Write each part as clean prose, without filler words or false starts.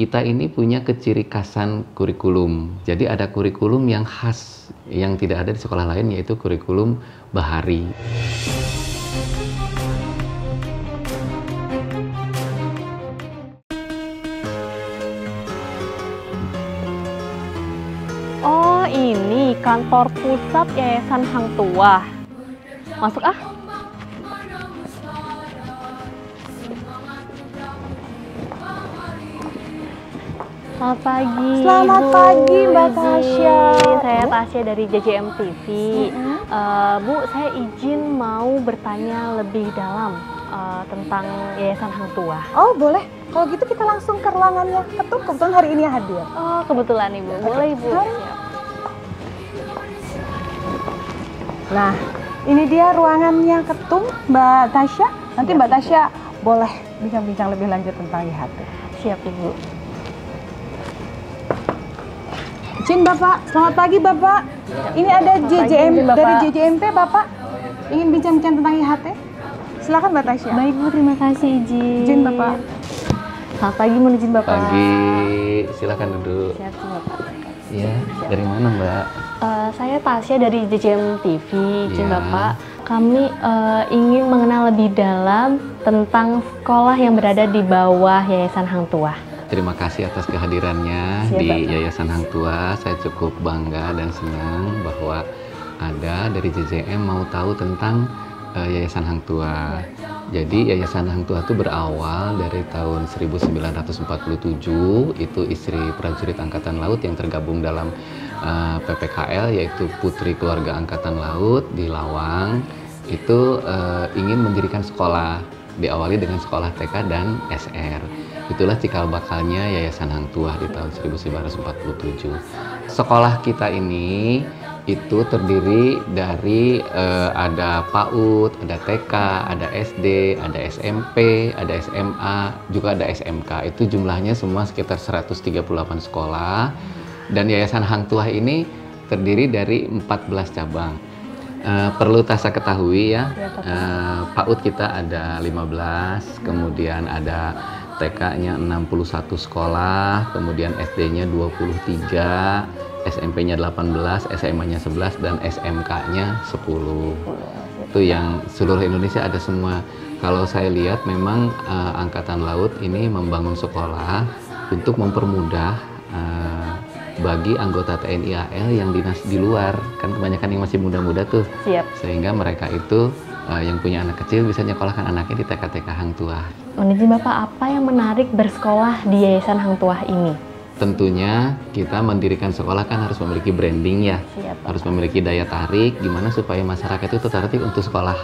kita ini punya kecirikhasan kurikulum. Jadi ada kurikulum yang khas, yang tidak ada di sekolah lain, yaitu kurikulum bahari. Oh, ini kantor pusat Yayasan Hang Tuah. Masuk ah. Selamat pagi. Selamat Bu. pagi, Mbak Izin. Tasya. Saya Tasya dari JJM TV. Bu, saya izin mau bertanya lebih dalam tentang Yayasan Hang Tuah. Oh, boleh. Kalau gitu kita langsung ke ruangannya Ketum. Kebetulan hari ini hadir. Oh, kebetulan Ibu. Boleh Ibu. Mari. Siap. Nah, ini dia ruangannya Ketum, Mbak Tasya. Nanti Mbak Tasya boleh bincang-bincang lebih lanjut tentang IHT. Siap Ibu. Izin Bapak, selamat pagi Bapak. Ini ada Selamat pagi, JJM izin, Bapak. dari JJMP Bapak. Ingin bincang-bincang tentang IHT? Silakan Mbak Tasya. Baik Bu, terima kasih izin. Izin Bapak. Selamat pagi, mohon izin Bapak. Pagi, silakan duduk. Siap Bapak. Iya, dari mana Mbak? Saya Tasya dari JJM TV, izin Iya. Bapak. Kami ingin mengenal lebih dalam tentang sekolah yang berada di bawah Yayasan Hang Tuah. Terima kasih atas kehadirannya Siap, di Bapak. Yayasan Hang Tuah. Saya cukup bangga dan senang bahwa ada dari JJM mau tahu tentang Yayasan Hang Tuah. Jadi Yayasan Hang Tuah itu berawal dari tahun 1947, itu istri prajurit Angkatan Laut yang tergabung dalam PPKL, yaitu Putri Keluarga Angkatan Laut di Lawang, itu ingin mendirikan sekolah, diawali dengan sekolah TK dan SR. Itulah cikal bakalnya Yayasan Hang Tuah di tahun 1947. Sekolah kita ini itu terdiri dari ada PAUD, ada TK, ada SD, ada SMP, ada SMA, juga ada SMK. Itu jumlahnya semua sekitar 138 sekolah. Dan Yayasan Hang Tuah ini terdiri dari 14 cabang. Perlu Tasya ketahui ya, PAUD kita ada 15, kemudian ada TK-nya 61 sekolah, kemudian SD-nya 23, SMP-nya 18, SMA-nya 11, dan SMK-nya 10. Itu yang seluruh Indonesia ada semua. Kalau saya lihat memang Angkatan Laut ini membangun sekolah untuk mempermudah bagi anggota TNI AL yang dinas di luar. Kan kebanyakan yang masih muda-muda tuh. Siap. Sehingga mereka itu yang punya anak kecil bisa nyekolahkan anaknya di TK-TK Hang Tuah. Mohon izin Bapak, apa yang menarik bersekolah di Yayasan Hang Tuah ini? Tentunya kita mendirikan sekolah kan harus memiliki branding ya. Siap, Pak. Harus memiliki daya tarik, gimana supaya masyarakat itu tertarik untuk sekolah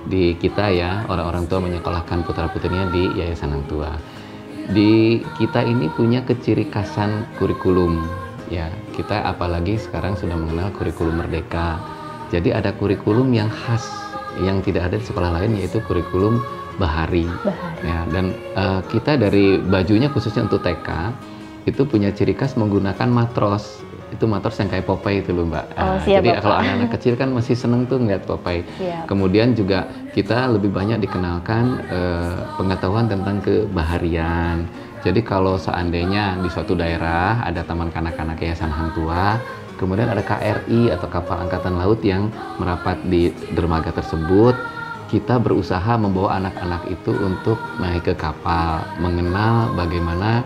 di kita ya. Orang-orang tua menyekolahkan putra-putrinya di Yayasan Hang Tuah. Di kita ini punya kecirikhasan kurikulum ya. Kita apalagi sekarang sudah mengenal kurikulum merdeka. Jadi ada kurikulum yang khas yang tidak ada di sekolah lain, yaitu kurikulum bahari. Ya, dan kita dari bajunya khususnya untuk TK itu punya ciri khas menggunakan matros. Itu matros yang kayak Popeye itu loh Mbak. Siap, Jadi Bapak. kalau anak-anak kecil kan masih seneng tuh ngeliat Popeye. Siap. Kemudian juga kita lebih banyak dikenalkan pengetahuan tentang kebaharian. Jadi kalau seandainya di suatu daerah ada taman kanak-kanak Yayasan Hang Tuah, kemudian ada KRI atau kapal angkatan laut yang merapat di dermaga tersebut, kita berusaha membawa anak-anak itu untuk naik ke kapal, mengenal bagaimana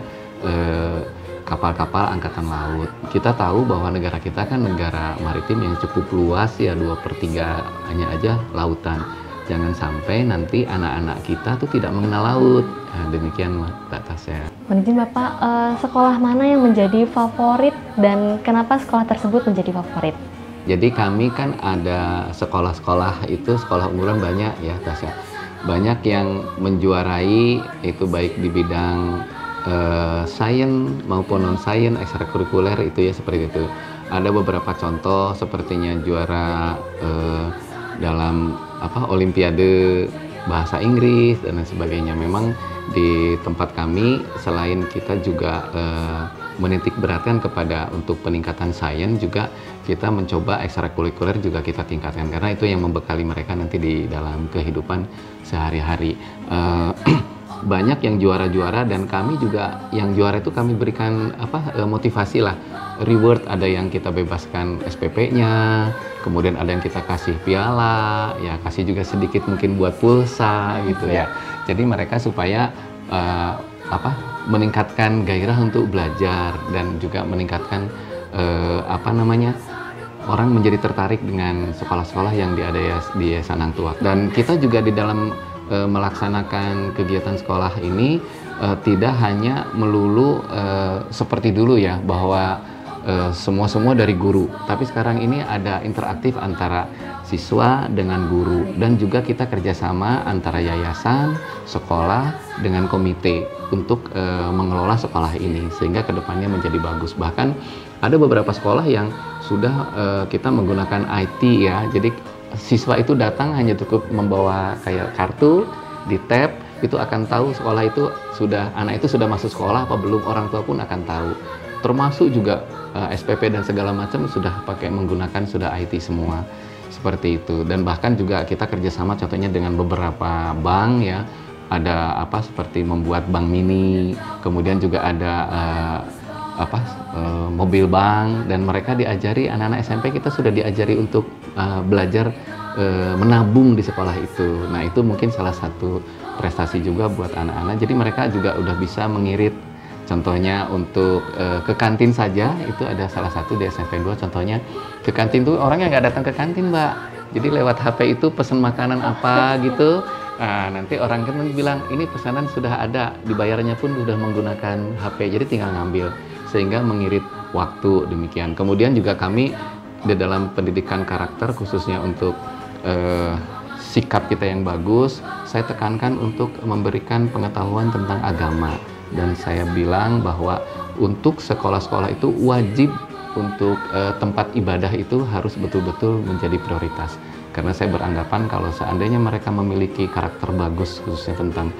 kapal-kapal angkatan laut. Kita tahu bahwa negara kita kan negara maritim yang cukup luas ya, 2/3-nya aja lautan. Jangan sampai nanti anak-anak kita tuh tidak mengenal laut. Nah, demikian Mbak Tasya. Mohon izin Bapak, sekolah mana yang menjadi favorit dan kenapa sekolah tersebut menjadi favorit? Jadi kami kan ada sekolah-sekolah itu, sekolah unggulan banyak ya Tasya. Banyak yang menjuarai itu baik di bidang sains maupun non-sains, ekstrakurikuler itu ya seperti itu. Ada beberapa contoh sepertinya juara dalam Olimpiade bahasa Inggris dan lain sebagainya. Memang di tempat kami selain kita juga menitik beratkan kepada untuk peningkatan sains, juga kita mencoba ekstrakurikuler juga kita tingkatkan karena itu yang membekali mereka nanti di dalam kehidupan sehari-hari. banyak yang juara-juara, dan kami juga yang juara itu kami berikan motivasi lah, reward, ada yang kita bebaskan SPP-nya, kemudian ada yang kita kasih piala, ya kasih juga sedikit mungkin buat pulsa gitu ya. Jadi mereka supaya meningkatkan gairah untuk belajar dan juga meningkatkan orang menjadi tertarik dengan sekolah-sekolah yang ada di Yayasan Hang Tuah. Dan kita juga di dalam melaksanakan kegiatan sekolah ini tidak hanya melulu seperti dulu ya, bahwa semua dari guru, tapi sekarang ini ada interaktif antara siswa dengan guru, dan juga kita kerjasama antara yayasan, sekolah dengan komite untuk mengelola sekolah ini sehingga kedepannya menjadi bagus. Bahkan ada beberapa sekolah yang sudah kita menggunakan IT ya, jadi siswa itu datang hanya cukup membawa kayak kartu, di tap itu akan tahu sekolah itu anak itu sudah masuk sekolah apa belum, orang tua pun akan tahu. Termasuk juga SPP dan segala macam sudah menggunakan IT semua, seperti itu. Dan bahkan juga kita kerjasama contohnya dengan beberapa bank ya, ada seperti membuat bank mini, kemudian juga ada mobil bank, dan mereka diajari, anak-anak SMP kita sudah diajari untuk belajar menabung di sekolah itu. Nah itu mungkin salah satu prestasi juga buat anak-anak, jadi mereka juga udah bisa mengirit. Contohnya untuk ke kantin saja, itu ada salah satu di SMP 2, contohnya ke kantin tuh orang yang nggak datang ke kantin Mbak, jadi lewat HP itu pesen makanan apa gitu. Nah, nanti orang kan bilang ini pesanan sudah ada, dibayarnya pun sudah menggunakan HP, jadi tinggal ngambil, sehingga mengirit waktu demikian. Kemudian juga kami di dalam pendidikan karakter, khususnya untuk sikap kita yang bagus, saya tekankan untuk memberikan pengetahuan tentang agama. Dan saya bilang bahwa untuk sekolah-sekolah itu wajib untuk tempat ibadah itu harus betul-betul menjadi prioritas. Karena saya beranggapan kalau seandainya mereka memiliki karakter bagus khususnya tentang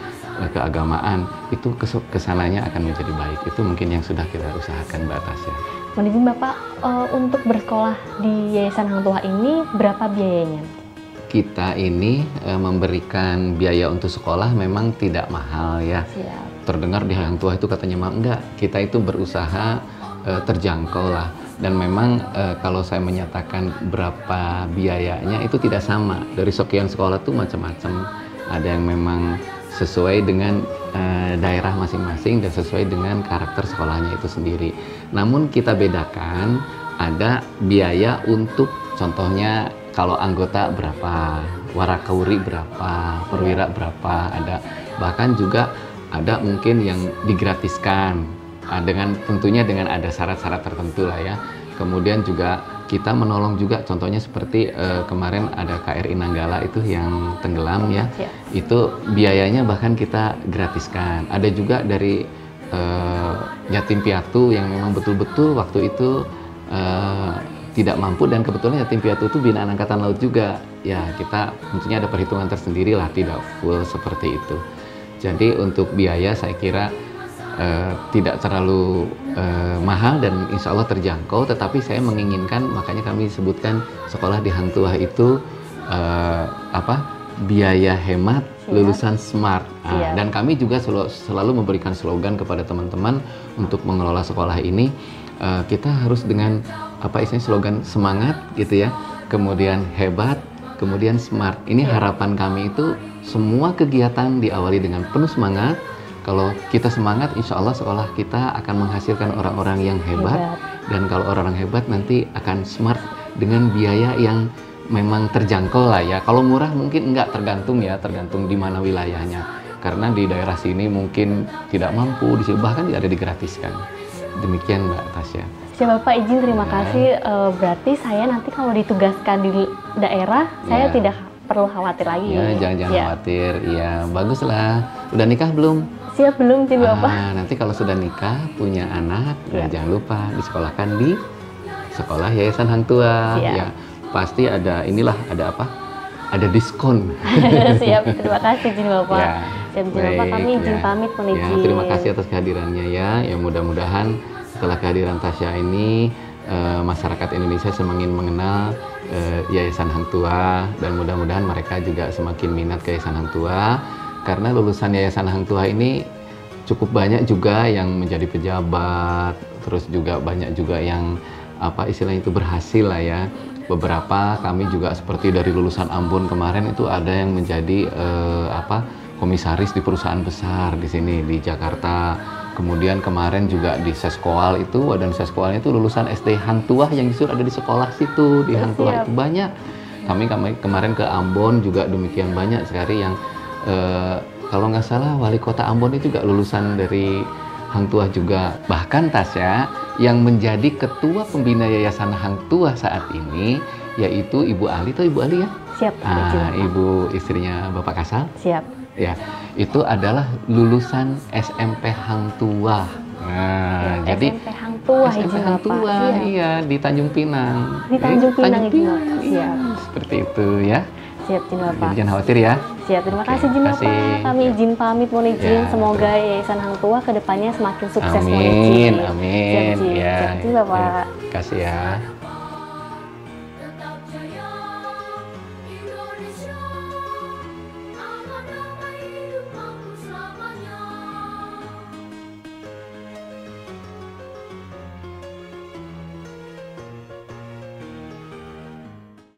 keagamaan, itu kesananya akan menjadi baik. Itu mungkin yang sudah kita usahakan Mbak Tasya. Mohon izin Bapak, untuk bersekolah di Yayasan Hang Tuah ini berapa biayanya? Kita ini memberikan biaya untuk sekolah memang tidak mahal ya. Siap. Terdengar di Hang Tuah itu katanya mahal, enggak. Kita itu berusaha terjangkau lah. Dan memang kalau saya menyatakan berapa biayanya itu tidak sama. Dari sekian sekolah tuh macam-macam. Ada yang memang sesuai dengan daerah masing-masing dan sesuai dengan karakter sekolahnya itu sendiri. Namun kita bedakan, ada biaya untuk contohnya kalau anggota berapa, warakauri berapa, perwira berapa, ada. Bahkan juga ada mungkin yang digratiskan, dengan tentunya dengan ada syarat-syarat tertentu lah ya. Kemudian juga kita menolong juga, contohnya seperti kemarin ada KRI Nanggala itu yang tenggelam ya, itu biayanya bahkan kita gratiskan. Ada juga dari yatim piatu yang memang betul-betul waktu itu tidak mampu, dan kebetulan yatim piatu itu binaan Angkatan Laut juga. Ya kita tentunya ada perhitungan tersendiri lah, tidak full seperti itu. Jadi untuk biaya saya kira tidak terlalu mahal dan insya Allah terjangkau, tetapi saya menginginkan, makanya kami sebutkan sekolah di Hang Tuah itu biaya hemat, lulusan smart. Dan kami juga selalu memberikan slogan kepada teman-teman untuk mengelola sekolah ini, kita harus dengan slogan semangat gitu ya, kemudian hebat, kemudian smart. Ini harapan kami itu semua kegiatan diawali dengan penuh semangat. Kalau kita semangat, insya Allah sekolah kita akan menghasilkan orang-orang yang hebat. Dan kalau orang-orang hebat nanti akan smart dengan biaya yang memang terjangkau lah ya. Kalau murah mungkin enggak, tergantung di mana wilayahnya. Karena di daerah sini mungkin tidak mampu, di sini bahkan tidak ada digratiskan. Demikian Mbak Tasya. Siap Bapak, izin terima kasih. Berarti saya nanti kalau ditugaskan di daerah, saya tidak perlu khawatir lagi. Ya, jangan khawatir. Ya, baguslah. Udah nikah belum? Siap, belum sih Bapak. Nanti kalau sudah nikah, punya anak, jangan lupa disekolahkan di sekolah Yayasan Hang Tuah. Ya, pasti ada ada diskon. Siap, terima kasih izin Bapak. Siap, izin Bapak, kami izin pamit, izin. Terima kasih atas kehadirannya ya. Ya mudah-mudahan setelah kehadiran Tasya ini masyarakat Indonesia semakin mengenal Yayasan Hang Tuah, dan mudah-mudahan mereka juga semakin minat ke Yayasan Hang Tuah. karena lulusan Yayasan Hang Tuah ini cukup banyak juga yang menjadi pejabat, terus juga banyak juga yang apa istilahnya itu berhasil lah ya. Beberapa kami juga seperti dari lulusan Ambon kemarin itu ada yang menjadi komisaris di perusahaan besar di sini di Jakarta. Kemudian kemarin juga di Seskoal itu, dan Seskoalnya itu lulusan SD Hang Tuah yang justru ada di sekolah situ di Hang Tuah itu banyak. Kami kemarin ke Ambon juga demikian banyak sekali yang kalau nggak salah wali kota Ambon itu juga lulusan dari Hang Tuah juga. Bahkan Tasya yang menjadi ketua pembina Yayasan Hang Tuah saat ini yaitu Ibu Ali, atau Ibu Ali ya? Siap. Ibu istrinya Bapak Kasal. Siap. Ya, itu adalah lulusan SMP Hang Tuah. Nah, ya, jadi SMP Hang Tuah, SMP Hang Tuah, iya di Tanjung Pinang. Di Tanjung Pinang, Siap. Iya, seperti itu ya. Siap, Jin Bapak. Jadi jangan khawatir ya. Siap, terima kasih Jin Bapak. Kami izin pamit, mohon izin. Ya. Semoga Yayasan Hang Tuah kedepannya semakin sukses, mohon Amin, izin. amin. Siap, Jin. Ya, Siap, Jin Bapak. ya. Terima kasih ya.